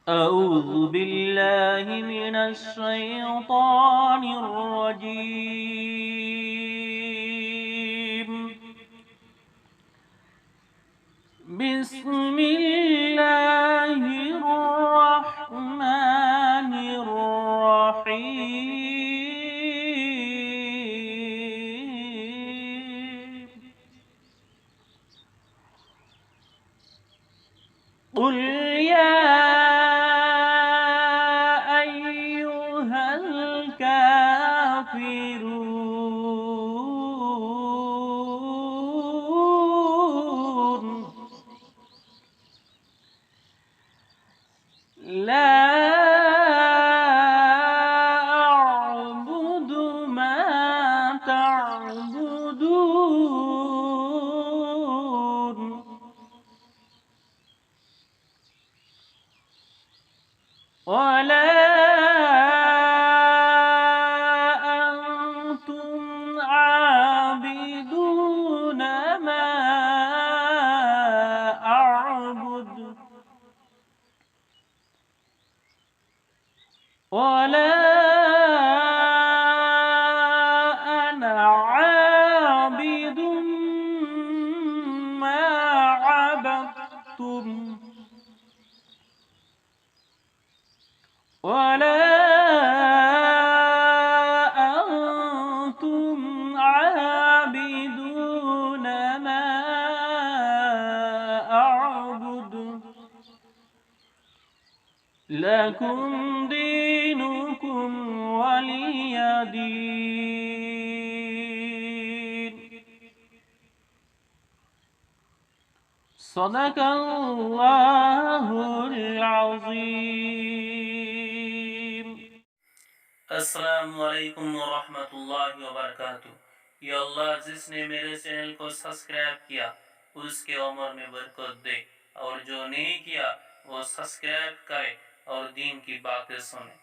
أعوذ بالله من الشيطان الرجيم. بسم الله الرحمن الرحيم. قل يا أيها الكافرون لا أعبد ما تعبدون ولا أنتم عابدون ما أعبد ولا أنا عابد ما عبدتم ولا أنتم عابدون ما أعبد لكم دينكم ولي دين. صدق الله العظيم. अस्सलाम वालेकुम वरहमतुल्लाहि वबरकातुह। या अल्लाह जिसने मेरे चैनल को सब्सक्राइब किया उसके उम्र में बरकत दे, और जो नहीं किया वो सब्सक्राइब करे और दीन की बातें सुने।